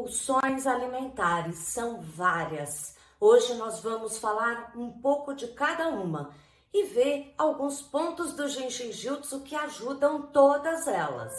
Compulsões alimentares são várias. Hoje nós vamos falar um pouco de cada uma e ver alguns pontos do Jinshin Jutsu que ajudam todas elas.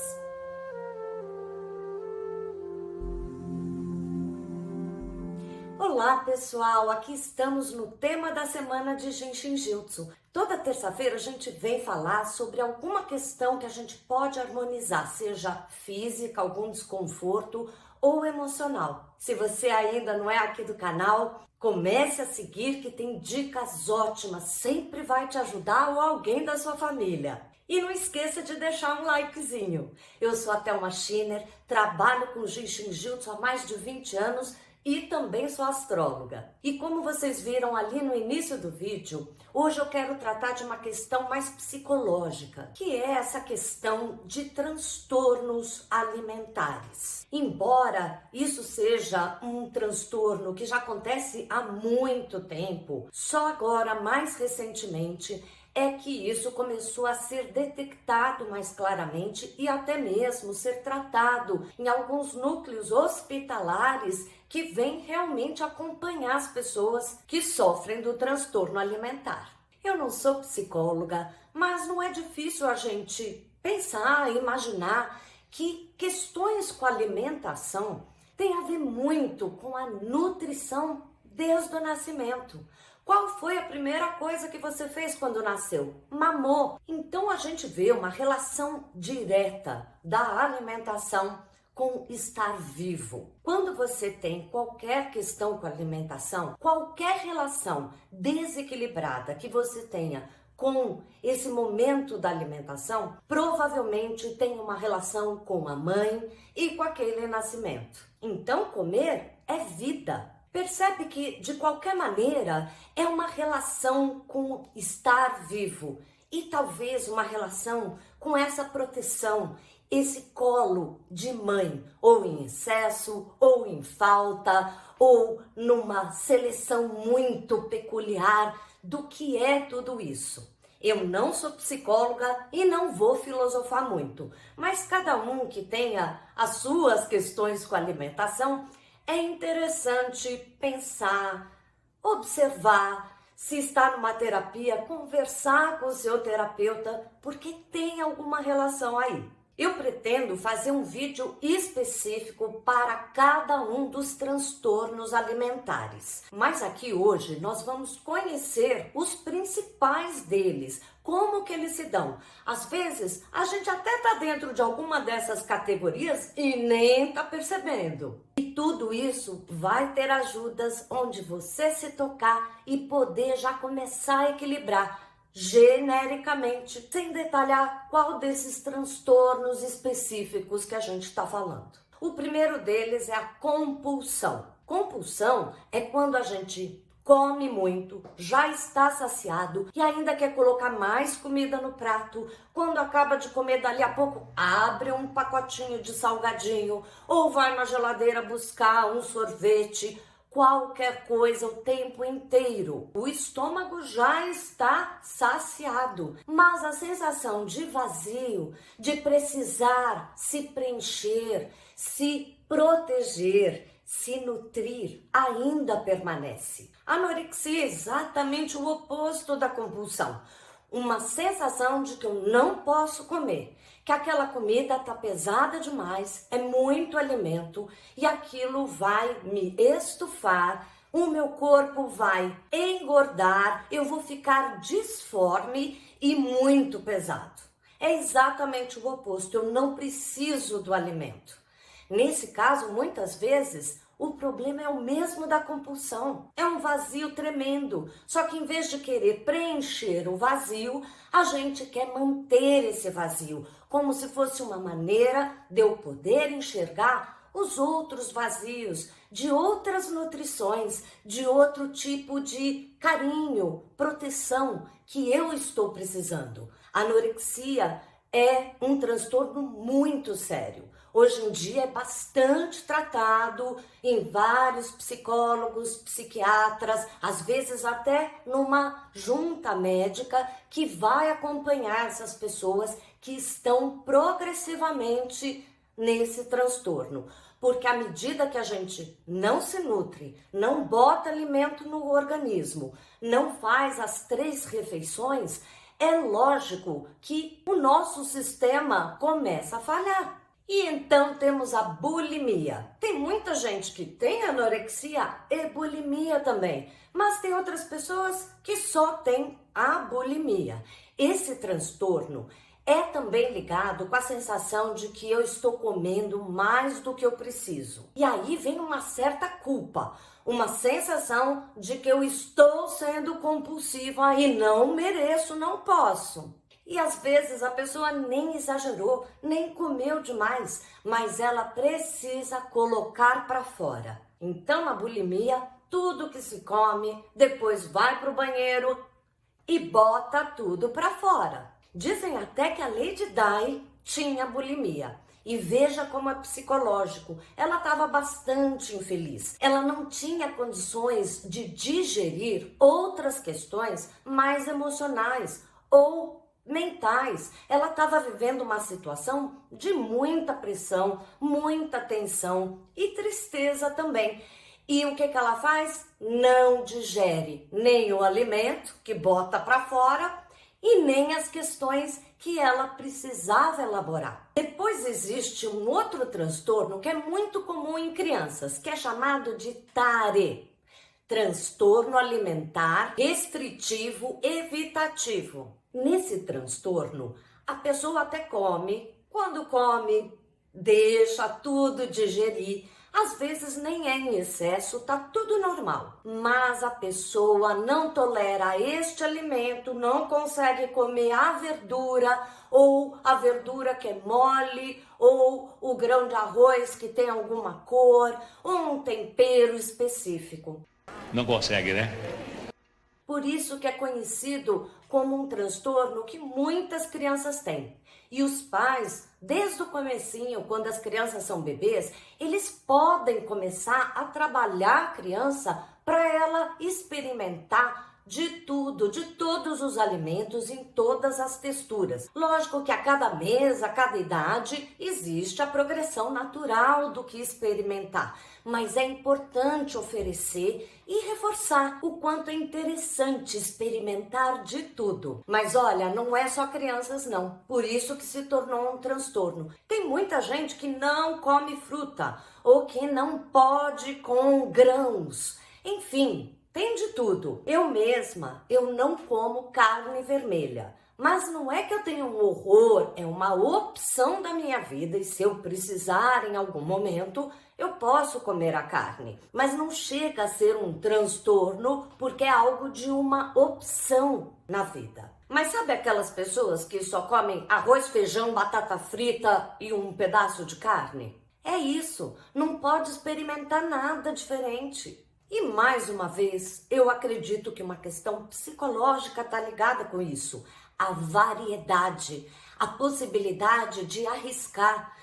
Olá pessoal, aqui estamos no tema da semana de Jinshin Jutsu. Toda terça-feira a gente vem falar sobre alguma questão que a gente pode harmonizar, seja física, algum desconforto ou emocional. Se você ainda não é aqui do canal, comece a seguir que tem dicas ótimas, sempre vai te ajudar ou alguém da sua família. E não esqueça de deixar um likezinho. Eu sou a Thelma Schiner, trabalho com Jinshin Jutsu há mais de 20 anos e também sou astróloga. E como vocês viram ali no início do vídeo, hoje eu quero tratar de uma questão mais psicológica, que é essa questão de transtornos alimentares. Embora isso seja um transtorno que já acontece há muito tempo, só agora, mais recentemente, é que isso começou a ser detectado mais claramente e até mesmo ser tratado em alguns núcleos hospitalares que vêm realmente acompanhar as pessoas que sofrem do transtorno alimentar. Eu não sou psicóloga, mas não é difícil a gente pensar e imaginar que questões com alimentação têm a ver muito com a nutrição desde o nascimento. Qual foi a primeira coisa que você fez quando nasceu? Mamou. Então a gente vê uma relação direta da alimentação com estar vivo. Quando você tem qualquer questão com a alimentação, qualquer relação desequilibrada que você tenha com esse momento da alimentação, provavelmente tem uma relação com a mãe e com aquele nascimento. Então comer é vida. Percebe que, de qualquer maneira, é uma relação com estar vivo e talvez uma relação com essa proteção, esse colo de mãe, ou em excesso, ou em falta, ou numa seleção muito peculiar do que é tudo isso. Eu não sou psicóloga e não vou filosofar muito, mas cada um que tenha as suas questões com a alimentação, é interessante pensar, observar, se está numa terapia, conversar com o seu terapeuta, porque tem alguma relação aí. Eu pretendo fazer um vídeo específico para cada um dos transtornos alimentares. Mas aqui hoje nós vamos conhecer os principais deles, como que eles se dão. Às vezes a gente até está dentro de alguma dessas categorias e nem está percebendo. E tudo isso vai ter ajudas onde você se tocar e poder já começar a equilibrar genericamente, sem detalhar qual desses transtornos específicos que a gente está falando. O primeiro deles é a compulsão. Compulsão é quando a gente come muito, já está saciado e ainda quer colocar mais comida no prato. Quando acaba de comer, dali a pouco abre um pacotinho de salgadinho ou vai na geladeira buscar um sorvete. Qualquer coisa o tempo inteiro. O estômago já está saciado, mas a sensação de vazio, de precisar se preencher, se proteger, se nutrir, ainda permanece. A anorexia é exatamente o oposto da compulsão. Uma sensação de que eu não posso comer, que aquela comida está pesada demais, é muito alimento e aquilo vai me estufar, o meu corpo vai engordar, eu vou ficar disforme e muito pesado. É exatamente o oposto, eu não preciso do alimento. Nesse caso, muitas vezes, o problema é o mesmo da compulsão. É um vazio tremendo. Só que em vez de querer preencher o vazio, a gente quer manter esse vazio, como se fosse uma maneira de eu poder enxergar os outros vazios, de outras nutrições, de outro tipo de carinho, proteção que eu estou precisando. A anorexia é um transtorno muito sério. Hoje em dia é bastante tratado em vários psicólogos, psiquiatras, às vezes até numa junta médica que vai acompanhar essas pessoas que estão progressivamente nesse transtorno. Porque à medida que a gente não se nutre, não bota alimento no organismo, não faz as 3 refeições, é lógico que o nosso sistema começa a falhar. E então temos a bulimia. Tem muita gente que tem anorexia e bulimia também, mas tem outras pessoas que só têm a bulimia. Esse transtorno é também ligado com a sensação de que eu estou comendo mais do que eu preciso. E aí vem uma certa culpa, uma sensação de que eu estou sendo compulsiva e não mereço, não posso. E às vezes a pessoa nem exagerou, nem comeu demais, mas ela precisa colocar para fora. Então, na bulimia, tudo que se come, depois vai para o banheiro e bota tudo para fora. Dizem até que a Lady Di tinha bulimia. E veja como é psicológico. Ela estava bastante infeliz. Ela não tinha condições de digerir outras questões mais emocionais ou mentais. Ela estava vivendo uma situação de muita pressão, muita tensão e tristeza também. E o que ela faz? Não digere nem o alimento que bota para fora e nem as questões que ela precisava elaborar. Depois existe um outro transtorno que é muito comum em crianças, que é chamado de TARE. Transtorno alimentar restritivo evitativo. Nesse transtorno, a pessoa até come, quando come, deixa tudo digerir. Às vezes nem é em excesso, tá tudo normal. Mas a pessoa não tolera este alimento, não consegue comer a verdura, ou a verdura que é mole, ou o grão de arroz que tem alguma cor, ou um tempero específico. Não consegue, né? Por isso que é conhecido como um transtorno que muitas crianças têm. E os pais, desde o comecinho, quando as crianças são bebês, eles podem começar a trabalhar a criança para ela experimentar de tudo, de todos os alimentos, em todas as texturas. Lógico que a cada mês, a cada idade, existe a progressão natural do que experimentar, mas é importante oferecer e reforçar o quanto é interessante experimentar de tudo. Mas olha, não é só crianças não, por isso que se tornou um transtorno. Tem muita gente que não come fruta ou que não pode com grãos, enfim, tem de tudo. Eu mesma, eu não como carne vermelha. Mas não é que eu tenho um horror, é uma opção da minha vida e se eu precisar em algum momento, eu posso comer a carne. Mas não chega a ser um transtorno porque é algo de uma opção na vida. Mas sabe aquelas pessoas que só comem arroz, feijão, batata frita e um pedaço de carne? É isso, não pode experimentar nada diferente. E mais uma vez, eu acredito que uma questão psicológica está ligada com isso. A variedade, a possibilidade de arriscar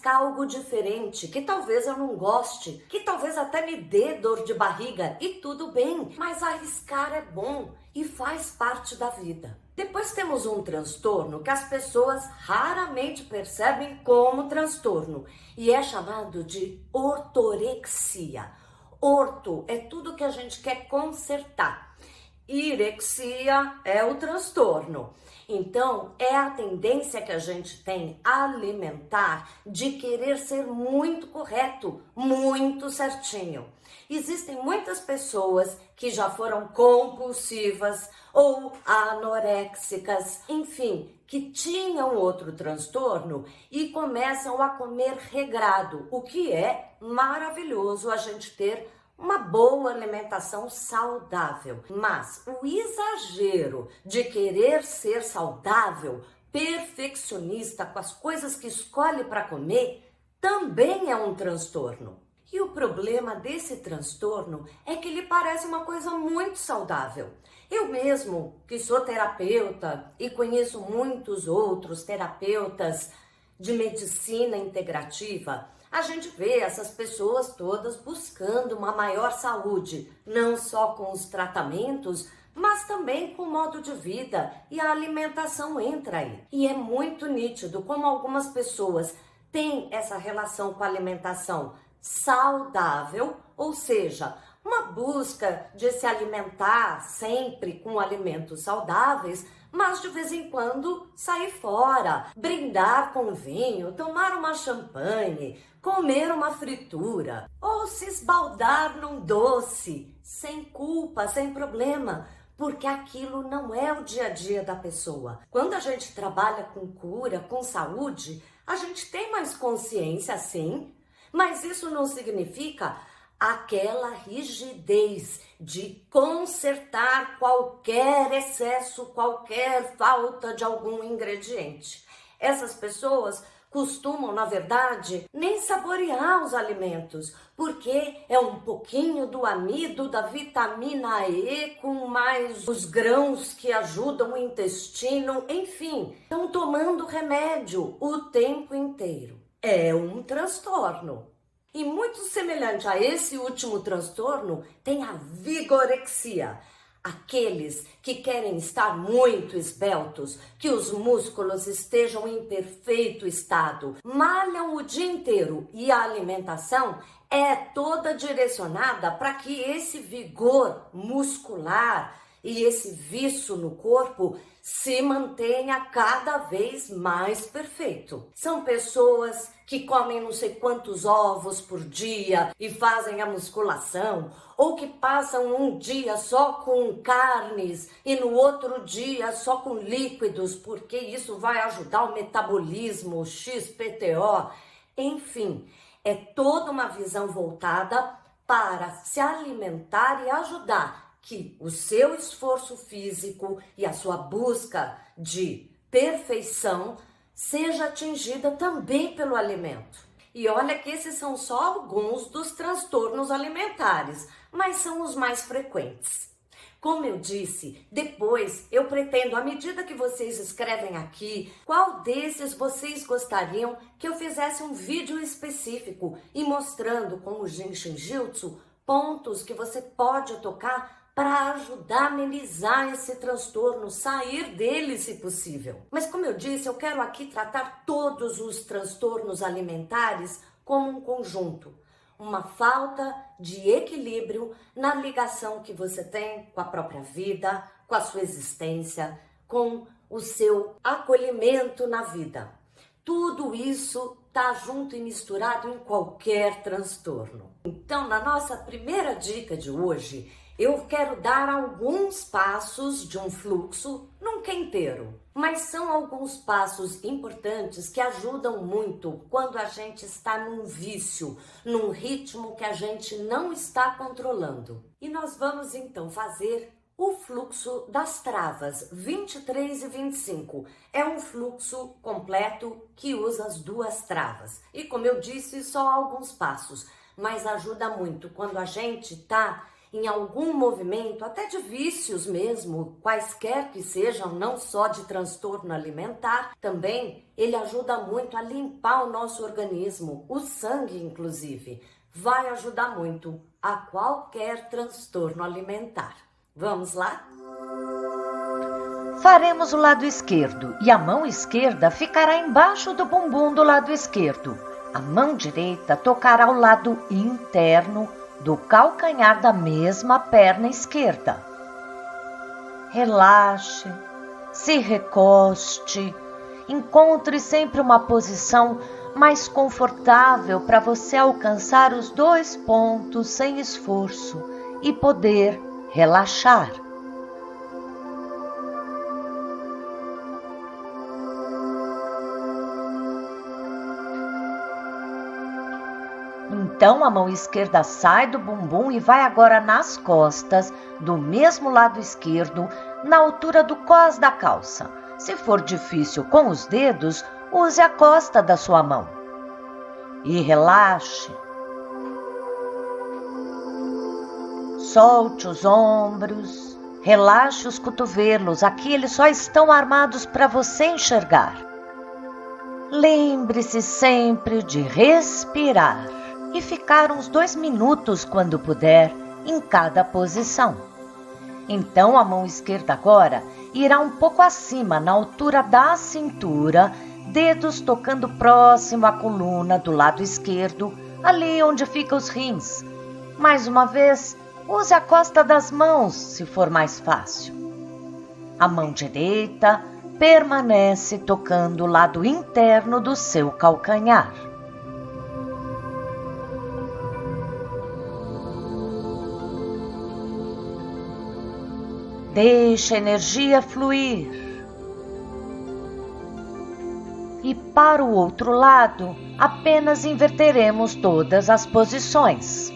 algo diferente, que talvez eu não goste, que talvez até me dê dor de barriga, e tudo bem, mas arriscar é bom e faz parte da vida. Depois temos um transtorno que as pessoas raramente percebem como transtorno, e é chamado de ortorexia. Orto é tudo que a gente quer consertar. Irexia é o transtorno. Então, é a tendência que a gente tem alimentar de querer ser muito correto, muito certinho. Existem muitas pessoas que já foram compulsivas ou anoréxicas, enfim, que tinham outro transtorno e começam a comer regrado, o que é maravilhoso a gente ter uma boa alimentação saudável. Mas o exagero de querer ser saudável, perfeccionista com as coisas que escolhe para comer, também é um transtorno. E o problema desse transtorno é que ele parece uma coisa muito saudável. Eu mesmo, que sou terapeuta e conheço muitos outros terapeutas de medicina integrativa, a gente vê essas pessoas todas buscando uma maior saúde, não só com os tratamentos, mas também com o modo de vida, e a alimentação entra aí. E é muito nítido como algumas pessoas tem essa relação com a alimentação saudável, ou seja, uma busca de se alimentar sempre com alimentos saudáveis, mas de vez em quando sair fora, brindar com vinho, tomar uma champanhe, comer uma fritura ou se esbaldar num doce, sem culpa, sem problema, porque aquilo não é o dia a dia da pessoa. Quando a gente trabalha com cura, com saúde, a gente tem mais consciência, sim, mas isso não significa aquela rigidez de consertar qualquer excesso, qualquer falta de algum ingrediente. Essas pessoas costumam, na verdade, nem saborear os alimentos, porque é um pouquinho do amido, da vitamina E, com mais os grãos que ajudam o intestino, enfim, estão tomando remédio o tempo inteiro. É um transtorno. E muito semelhante a esse último transtorno, tem a vigorexia. Aqueles que querem estar muito esbeltos, que os músculos estejam em perfeito estado, malham o dia inteiro e a alimentação é toda direcionada para que esse vigor muscular e esse vício no corpo se mantenha cada vez mais perfeito. São pessoas que comem não sei quantos ovos por dia e fazem a musculação, ou que passam um dia só com carnes e no outro dia só com líquidos, porque isso vai ajudar o metabolismo, o XPTO, enfim, é toda uma visão voltada para se alimentar e ajudar que o seu esforço físico e a sua busca de perfeição seja atingida também pelo alimento. E olha que esses são só alguns dos transtornos alimentares, mas são os mais frequentes. Como eu disse, depois eu pretendo, à medida que vocês escrevem aqui, qual desses vocês gostariam que eu fizesse um vídeo específico e mostrando com o Jinshin Jyutsu pontos que você pode tocar para ajudar a amenizar esse transtorno, sair dele se possível. Mas como eu disse, eu quero aqui tratar todos os transtornos alimentares como um conjunto. Uma falta de equilíbrio na ligação que você tem com a própria vida, com a sua existência, com o seu acolhimento na vida. Tudo isso está junto e misturado em qualquer transtorno. Então, na nossa primeira dica de hoje, eu quero dar alguns passos de um fluxo, nunca inteiro, mas são alguns passos importantes que ajudam muito quando a gente está num vício, num ritmo que a gente não está controlando. E nós vamos então fazer o fluxo das travas 23 e 25. É um fluxo completo que usa as duas travas. E como eu disse, só alguns passos, mas ajuda muito quando a gente está em algum movimento, até de vícios mesmo, quaisquer que sejam, não só de transtorno alimentar, também ele ajuda muito a limpar o nosso organismo, o sangue inclusive, vai ajudar muito a qualquer transtorno alimentar. Vamos lá? Faremos o lado esquerdo e a mão esquerda ficará embaixo do bumbum do lado esquerdo. A mão direita tocará o lado interno do calcanhar da mesma perna esquerda. Relaxe, se recoste, encontre sempre uma posição mais confortável para você alcançar os dois pontos sem esforço e poder relaxar. Então a mão esquerda sai do bumbum e vai agora nas costas, do mesmo lado esquerdo, na altura do cós da calça. Se for difícil com os dedos, use a costa da sua mão. E relaxe. Solte os ombros, relaxe os cotovelos, aqui eles só estão armados para você enxergar. Lembre-se sempre de respirar e ficar uns 2 minutos, quando puder, em cada posição. Então a mão esquerda agora irá um pouco acima, na altura da cintura, dedos tocando próximo à coluna do lado esquerdo, ali onde ficam os rins. Mais uma vez, use a costa das mãos, se for mais fácil. A mão direita permanece tocando o lado interno do seu calcanhar. Deixe a energia fluir. E para o outro lado, apenas inverteremos todas as posições.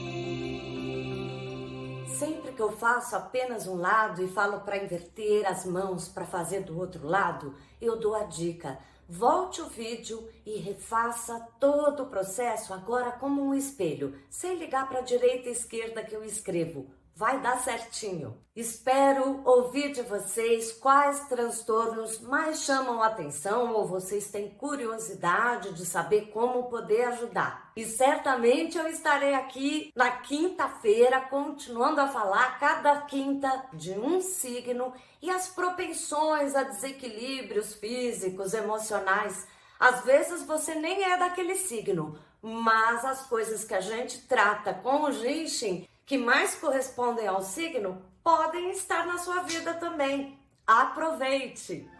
Sempre que eu faço apenas um lado e falo para inverter as mãos para fazer do outro lado, eu dou a dica. Volte o vídeo e refaça todo o processo agora como um espelho, sem ligar para a direita e esquerda que eu escrevo. Vai dar certinho. Espero ouvir de vocês quais transtornos mais chamam a atenção ou vocês têm curiosidade de saber como poder ajudar. E certamente eu estarei aqui na quinta-feira continuando a falar cada quinta de um signo e as propensões a desequilíbrios físicos, emocionais. Às vezes você nem é daquele signo, mas as coisas que a gente trata com o Jinshin que mais correspondem ao signo podem estar na sua vida também. Aproveite!